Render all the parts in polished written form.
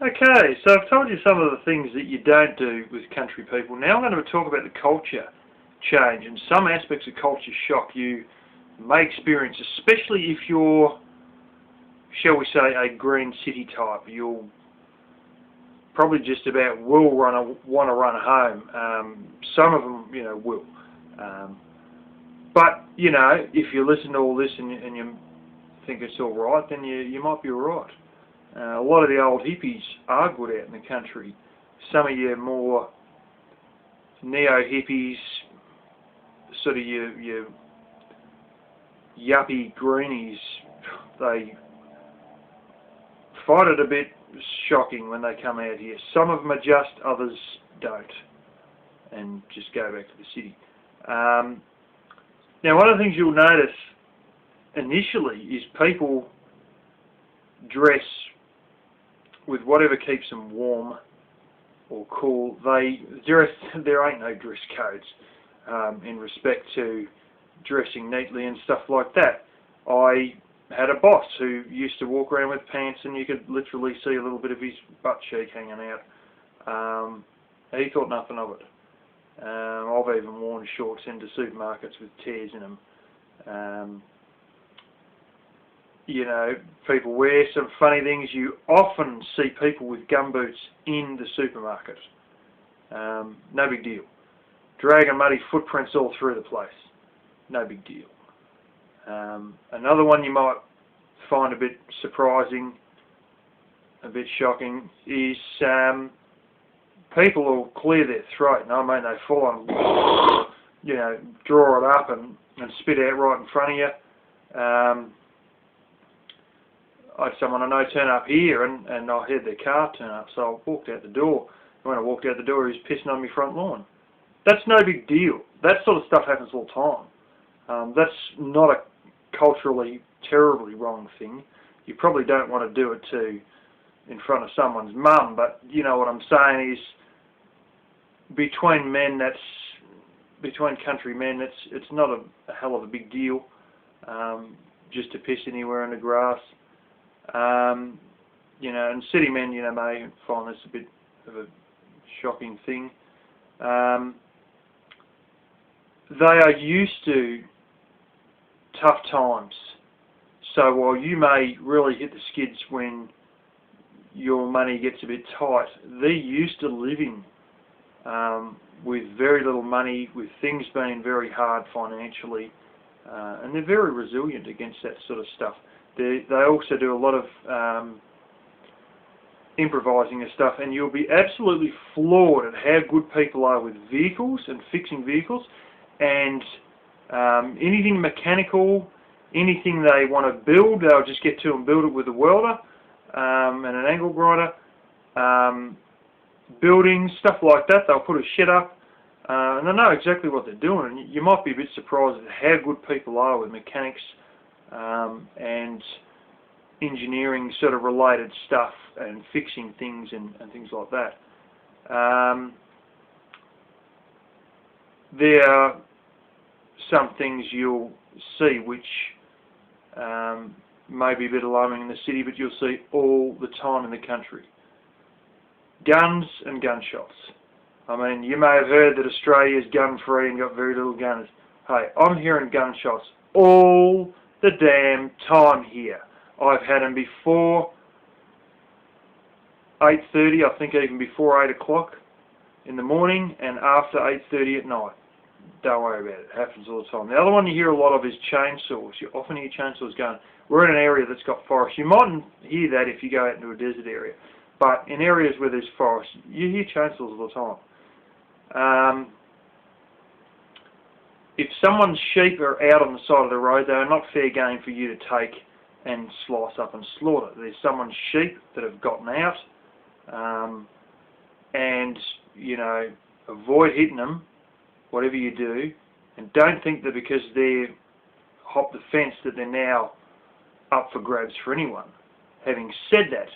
Okay, so I've told you some of the things that you don't do with country people. Now I'm going to talk about the culture change, and some aspects of culture shock you may experience, especially if you're, shall we say, a green city type. You'll probably just about want to run home. Some of them, will. But, if you listen to all this and you think it's all right, then you might be all right. A lot of the old hippies are good out in the country. Some of your more neo-hippies, sort of your yuppie greenies, they find it a bit shocking when they come out here. Some of them adjust, others don't, and just go back to the city. Now, one of the things you'll notice initially is people dress with whatever keeps them warm or cool. There ain't no dress codes in respect to dressing neatly and stuff like that. I had a boss who used to walk around with pants and you could literally see a little bit of his butt cheek hanging out. He thought nothing of it. I've even worn shorts into supermarkets with tears in them. People wear some funny things. You often see people with gumboots in the supermarket. No big deal. Dragging muddy footprints all through the place. No big deal. Another one you might find a bit surprising, a bit shocking, is people will clear their throat. And I mean, they full on, draw it up and spit out right in front of you. I had someone I know turn up here and I heard their car turn up, so I walked out the door. When I walked out the door, he was pissing on my front lawn. That's no big deal. That sort of stuff happens all the time. That's not a culturally terribly wrong thing. You probably don't want to do it in front of someone's mum, but you know what I'm saying is between country men, it's not a hell of a big deal just to piss anywhere in the grass. And city men, may find this a bit of a shocking thing. They are used to tough times. So while you may really hit the skids when your money gets a bit tight, they're used to living with very little money, with things being very hard financially, and they're very resilient against that sort of stuff. They also do a lot of improvising and stuff, and you'll be absolutely floored at how good people are with vehicles and fixing vehicles, and anything mechanical, anything they want to build, they'll just get to and build it with a welder and an angle grinder. Buildings, stuff like that, they'll put a shed up, and they know exactly what they're doing. And you might be a bit surprised at how good people are with mechanics and engineering sort of related stuff and fixing things and things like that. There are some things you'll see which may be a bit alarming in the city, but you'll see all the time in the country. Guns and gunshots. I mean, you may have heard that Australia's gun-free and got very little guns. Hey, I'm hearing gunshots all the damn time here. I've had them before 8:30, I think even before 8 o'clock in the morning, and after 8:30 at night. Don't worry about it. It happens all the time. The other one you hear a lot of is chainsaws. You often hear chainsaws going. We're in an area that's got forest. You mightn't hear that if you go out into a desert area, but in areas where there's forest, you hear chainsaws all the time. If someone's sheep are out on the side of the road, they are not fair game for you to take and slice up and slaughter. There's someone's sheep that have gotten out, and avoid hitting them, whatever you do, and don't think that because they're hopped the fence that they're now up for grabs for anyone. Having said that,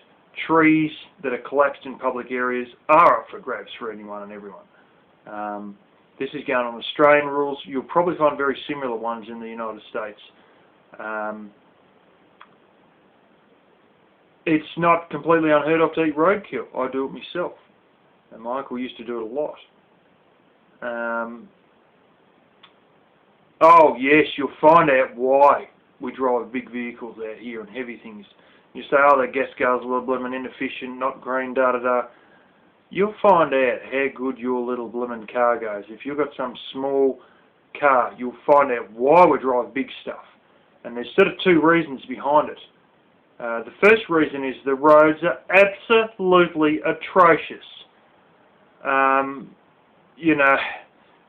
trees that are collapsed in public areas are up for grabs for anyone and everyone. This is going on Australian rules. You'll probably find very similar ones in the United States. it's not completely unheard of to eat roadkill. I do it myself, and my uncle used to do it a lot. Oh yes, you'll find out why we drive big vehicles out here and heavy things. You say, oh, the gas guzzler, blooming inefficient, not green, da-da-da. You'll find out how good your little blooming car goes. If you've got some small car, you'll find out why we drive big stuff. And there's sort of two reasons behind it. The first reason is the roads are absolutely atrocious. You know,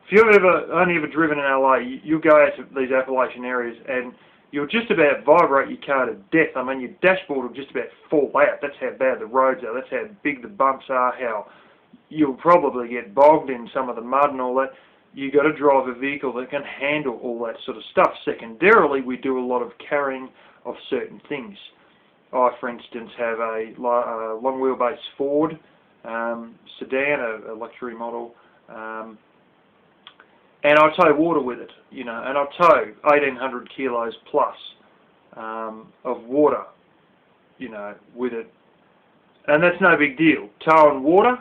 if you've only ever driven in LA, you'll go out to these Appalachian areas and you'll just about vibrate your car to death. I mean, your dashboard will just about fall out. That's how bad the roads are. That's how big the bumps are. How you'll probably get bogged in some of the mud and all that. You've got to drive a vehicle that can handle all that sort of stuff. Secondarily, we do a lot of carrying of certain things. I, for instance, have a long wheelbase Ford sedan, a luxury model, and I tow water with it, you know, and I tow 1,800 kilos plus of water, you know, with it, and that's no big deal. Towing water,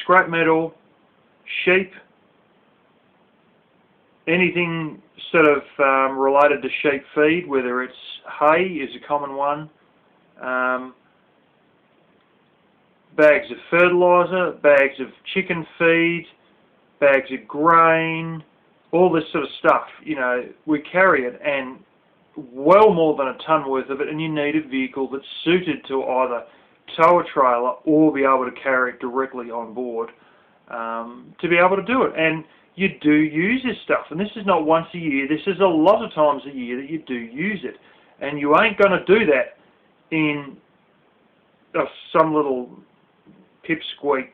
scrap metal, sheep, anything sort of related to sheep feed, whether it's hay is a common one, bags of fertiliser, bags of chicken feed, bags of grain, all this sort of stuff, you know, we carry it, and well more than a tonne worth of it, and you need a vehicle that's suited to either tow a trailer or be able to carry it directly on board to be able to do it. And you do use this stuff, and this is not once a year, this is a lot of times a year that you do use it, and you ain't going to do that in some little pipsqueak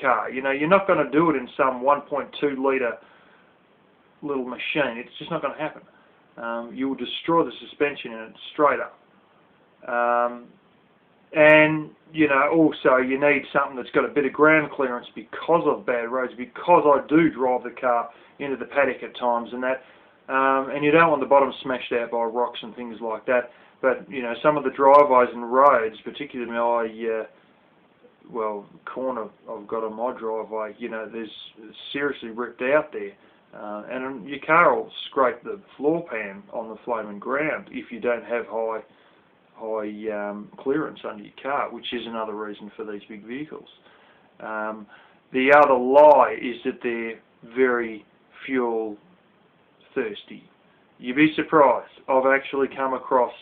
car. You know, you're not going to do it in some 1.2 litre little machine. It's just not going to happen. You will destroy the suspension in it straight up. And, you know, also you need something that's got a bit of ground clearance because of bad roads, because I do drive the car into the paddock at times and that, and you don't want the bottom smashed out by rocks and things like that. But, you know, some of the driveways and roads, particularly my corner I've got on my driveway, you know, there's seriously ripped out there. And your car will scrape the floor pan on the flaming ground if you don't have high clearance under your car, which is another reason for these big vehicles. The other lie is that they're very fuel thirsty. You'd be surprised. I've actually come across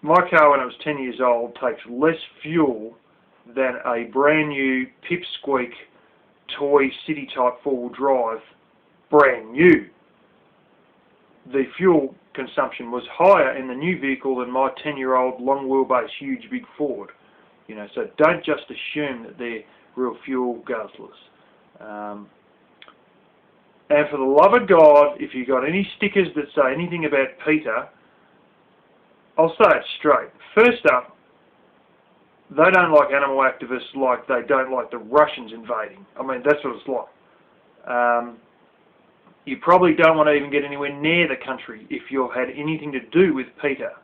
my car when it was 10 years old takes less fuel than a brand new pipsqueak toy city type four-wheel drive, brand new. The fuel consumption was higher in the new vehicle than my 10-year-old long wheelbase huge big Ford. You know, so don't just assume that they're real fuel guzzlers. And for the love of God, if you got any stickers that say anything about PETA, I'll say it straight. First up, they don't like animal activists like they don't like the Russians invading. I mean, that's what it's like. You probably don't want to even get anywhere near the country if you've had anything to do with PETA.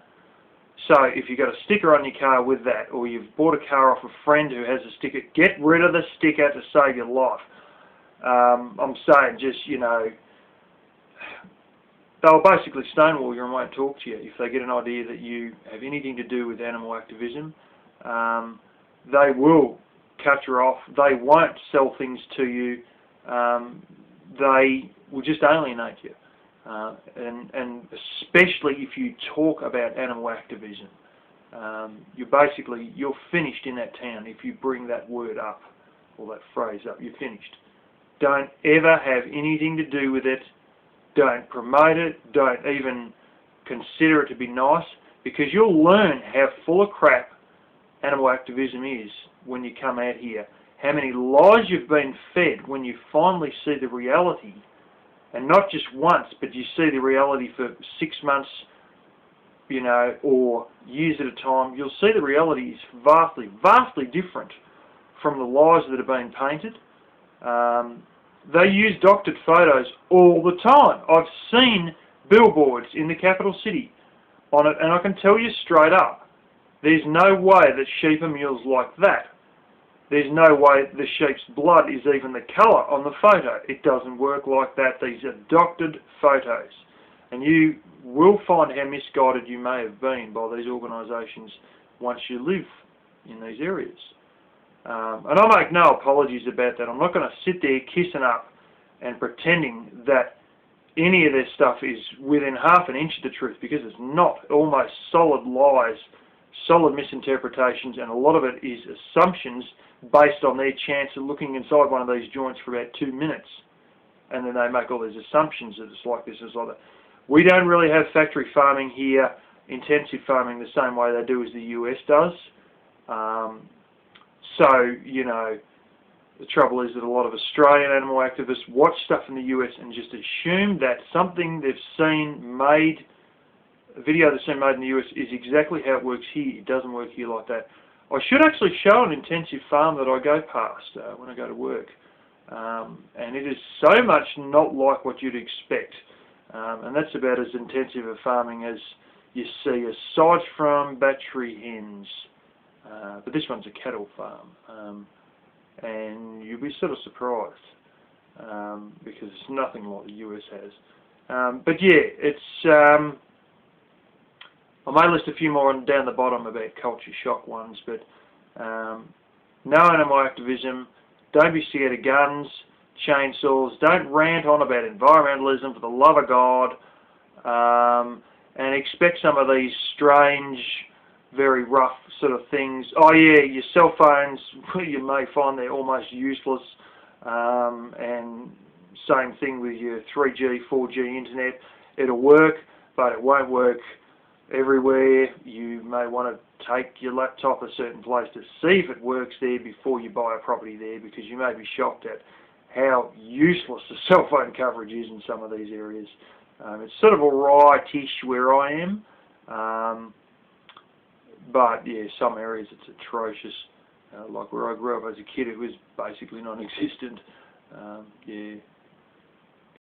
So if you've got a sticker on your car with that, or you've bought a car off a friend who has a sticker, get rid of the sticker to save your life. I'm saying just, you know, they'll basically stonewall you and won't talk to you if they get an idea that you have anything to do with animal activism. They will cut you off. They won't sell things to you. They will just alienate you. And especially if you talk about animal activism. You're finished in that town if you bring that word up, or that phrase up. You're finished. Don't ever have anything to do with it. Don't promote it. Don't even consider it to be nice, because you'll learn how full of crap animal activism is when you come out here. How many lies you've been fed when you finally see the reality, and not just once, but you see the reality for 6 months, you know, or years at a time. You'll see the reality is vastly, vastly different from the lies that are being painted. They use doctored photos all the time. I've seen billboards in the capital city on it, and I can tell you straight up, there's no way that sheep are mules like that. There's no way the sheep's blood is even the colour on the photo. It doesn't work like that. These are doctored photos. And you will find how misguided you may have been by these organisations once you live in these areas. And I make no apologies about that. I'm not going to sit there kissing up and pretending that any of this stuff is within half an inch of the truth, because it's not. Almost solid lies, solid misinterpretations, and a lot of it is assumptions based on their chance of looking inside one of these joints for about 2 minutes. And then they make all these assumptions that it's like this, it's like that. We don't really have factory farming here, intensive farming, the same way they do as the US does. So, you know, the trouble is that a lot of Australian animal activists watch stuff in the US and just assume that something they've seen made, a video they've seen made in the US, is exactly how it works here. It doesn't work here like that. I should actually show an intensive farm that I go past when I go to work. And it is so much not like what you'd expect. And that's about as intensive a farming as you see, aside from battery hens. But this one's a cattle farm. And you'll be sort of surprised, because it's nothing like the US has. But yeah, it's... I may list a few more down the bottom about culture shock ones, but no animal activism, don't be scared of guns, chainsaws, don't rant on about environmentalism, for the love of God, and expect some of these strange, very rough sort of things. Oh yeah, your cell phones, you may find they're almost useless, and same thing with your 3G, 4G internet. It'll work, but it won't work everywhere. You may want to take your laptop a certain place to see if it works there before you buy a property there, because you may be shocked at how useless the cell phone coverage is in some of these areas. It's sort of alright-ish where I am, but yeah, some areas it's atrocious. Like where I grew up as a kid, it was basically non-existent. Yeah.